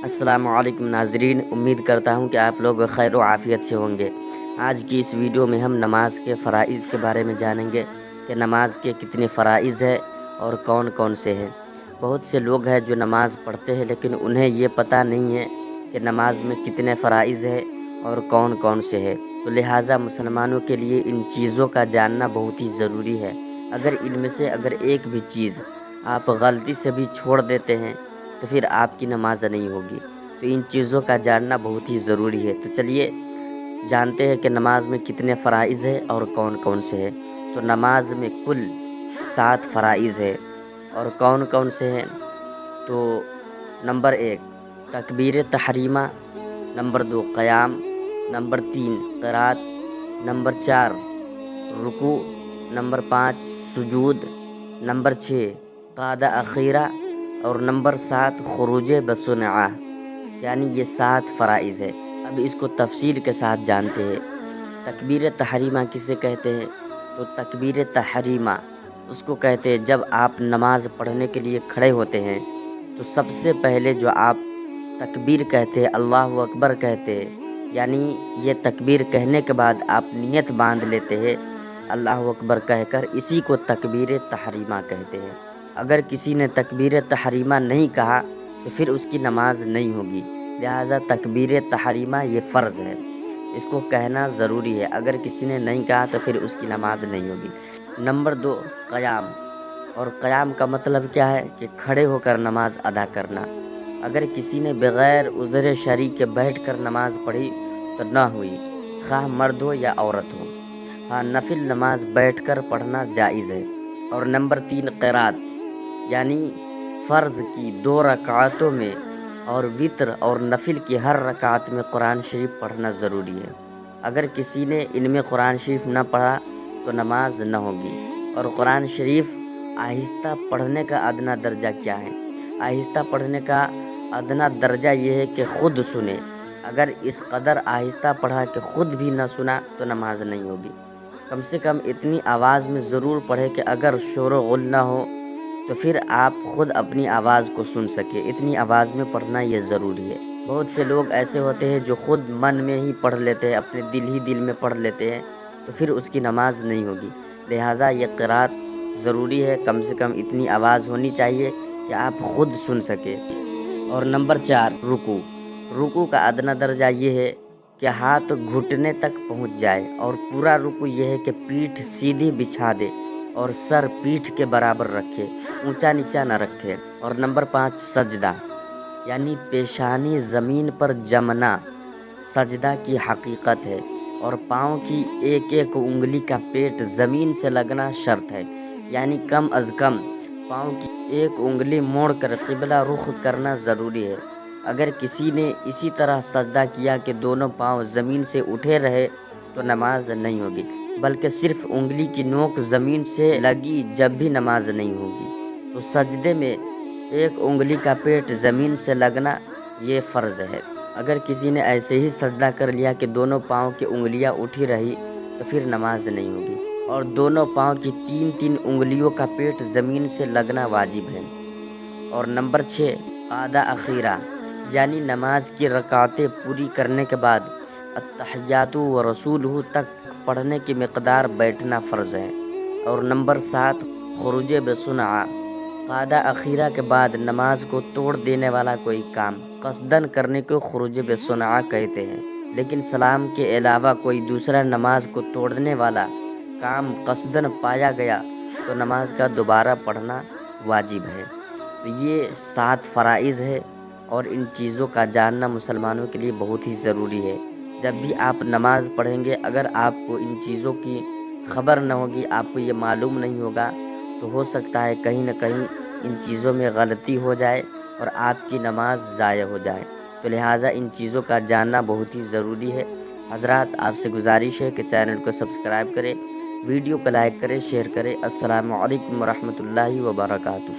السلام علیکم ناظرین، امید کرتا ہوں کہ آپ لوگ خیر و عافیت سے ہوں گے۔ آج کی اس ویڈیو میں ہم نماز کے فرائض کے بارے میں جانیں گے کہ نماز کے کتنے فرائض ہیں اور کون کون سے ہیں۔ بہت سے لوگ ہیں جو نماز پڑھتے ہیں لیکن انہیں یہ پتہ نہیں ہے کہ نماز میں کتنے فرائض ہیں اور کون کون سے ہیں، تو لہٰذا مسلمانوں کے لیے ان چیزوں کا جاننا بہت ہی ضروری ہے۔ اگر ان میں سے ایک بھی چیز آپ غلطی سے بھی چھوڑ دیتے ہیں تو پھر آپ کی نماز نہیں ہوگی، تو ان چیزوں کا جاننا بہت ہی ضروری ہے۔ تو چلیے جانتے ہیں کہ نماز میں کتنے فرائض ہیں اور کون کون سے ہیں۔ تو نماز میں کل 7 فرائض ہے اور کون کون سے ہیں؟ تو نمبر 1 تکبیر تحریمہ، نمبر 2 قیام، نمبر 3 قرات، نمبر 4 رکوع، نمبر 5 سجود، نمبر 6 قعدہ اخیرہ اور نمبر 7 خروج بسنعہ، یعنی یہ 7 فرائض ہے۔ اب اس کو تفصیل کے ساتھ جانتے ہیں۔ تکبیر تحریمہ کسے کہتے ہیں؟ تو تکبیر تحریمہ اس کو کہتے ہیں جب آپ نماز پڑھنے کے لیے کھڑے ہوتے ہیں تو سب سے پہلے جو آپ تکبیر کہتے ہیں، اللہ اکبر کہتے ہیں، یعنی یہ تکبیر کہنے کے بعد آپ نیت باندھ لیتے ہیں اللہ اکبر کہہ کر، اسی کو تکبیر تحریمہ کہتے ہیں۔ اگر کسی نے تکبیر تحریمہ نہیں کہا تو پھر اس کی نماز نہیں ہوگی، لہٰذا تکبیر تحریمہ یہ فرض ہے، اس کو کہنا ضروری ہے۔ اگر کسی نے نہیں کہا تو پھر اس کی نماز نہیں ہوگی۔ نمبر 2 قیام، اور قیام کا مطلب کیا ہے کہ کھڑے ہو کر نماز ادا کرنا۔ اگر کسی نے بغیر عذر شرعی کے بیٹھ کر نماز پڑھی تو نہ ہوئی، خواہ مرد ہو یا عورت ہو۔ ہاں، نفل نماز بیٹھ کر پڑھنا جائز ہے۔ اور نمبر 3 قرات، یعنی فرض کی 2 رکعتوں میں اور وتر اور نفل کی ہر رکعت میں قرآن شریف پڑھنا ضروری ہے۔ اگر کسی نے ان میں قرآن شریف نہ پڑھا تو نماز نہ ہوگی۔ اور قرآن شریف آہستہ پڑھنے کا ادنیٰ درجہ کیا ہے؟ آہستہ پڑھنے کا ادنیٰ درجہ یہ ہے کہ خود سنے۔ اگر اس قدر آہستہ پڑھا کہ خود بھی نہ سنا تو نماز نہیں ہوگی۔ کم سے کم اتنی آواز میں ضرور پڑھے کہ اگر شور و غل نہ ہو تو پھر آپ خود اپنی آواز کو سن سکے، اتنی آواز میں پڑھنا یہ ضروری ہے۔ بہت سے لوگ ایسے ہوتے ہیں جو خود من میں ہی پڑھ لیتے ہیں، اپنے دل میں پڑھ لیتے ہیں، تو پھر اس کی نماز نہیں ہوگی۔ لہٰذا یہ قرات ضروری ہے، کم سے کم اتنی آواز ہونی چاہیے کہ آپ خود سن سکے۔ اور نمبر 4 رکوع، رکوع کا ادنیٰ درجہ یہ ہے کہ ہاتھ گھٹنے تک پہنچ جائے، اور پورا رکوع یہ ہے کہ پیٹھ سیدھی بچھا دے اور سر پیٹھ کے برابر رکھے، اونچا نیچا نہ رکھے۔ اور نمبر 5 سجدہ، یعنی پیشانی زمین پر جمنا سجدہ کی حقیقت ہے، اور پاؤں کی ایک ایک انگلی کا پیٹ زمین سے لگنا شرط ہے، یعنی کم از کم پاؤں کی ایک انگلی موڑ کر قبلہ رخ کرنا ضروری ہے۔ اگر کسی نے اسی طرح سجدہ کیا کہ دونوں پاؤں زمین سے اٹھے رہے تو نماز نہیں ہوگی، بلکہ صرف انگلی کی نوک زمین سے لگی جب بھی نماز نہیں ہوگی۔ تو سجدے میں ایک انگلی کا پیٹ زمین سے لگنا یہ فرض ہے۔ اگر کسی نے ایسے ہی سجدہ کر لیا کہ دونوں پاؤں کی انگلیاں اٹھی رہی تو پھر نماز نہیں ہوگی، اور دونوں پاؤں کی 3 انگلیوں کا پیٹ زمین سے لگنا واجب ہے۔ اور نمبر 6 قعدہ اخیرہ، یعنی نماز کی رکعتیں پوری کرنے کے بعد التحیات و رسولہ تک پڑھنے کی مقدار بیٹھنا فرض ہے۔ اور نمبر 7 خروج بسنعہ، قعدہ اخیرہ کے بعد نماز کو توڑ دینے والا کوئی کام قصداً کرنے کو خروج بسنعہ کہتے ہیں، لیکن سلام کے علاوہ کوئی دوسرا نماز کو توڑنے والا کام قصداً پایا گیا تو نماز کا دوبارہ پڑھنا واجب ہے۔ تو یہ 7 فرائض ہے، اور ان چیزوں کا جاننا مسلمانوں کے لیے بہت ہی ضروری ہے۔ جب بھی آپ نماز پڑھیں گے، اگر آپ کو ان چیزوں کی خبر نہ ہوگی، آپ کو یہ معلوم نہیں ہوگا، تو ہو سکتا ہے کہیں نہ کہیں ان چیزوں میں غلطی ہو جائے اور آپ کی نماز ضائع ہو جائے۔ تو لہٰذا ان چیزوں کا جاننا بہت ہی ضروری ہے۔ حضرات، آپ سے گزارش ہے کہ چینل کو سبسکرائب کریں، ویڈیو کو لائک کریں، شیئر کریں۔ السلام علیکم ورحمۃ اللہ وبرکاتہ۔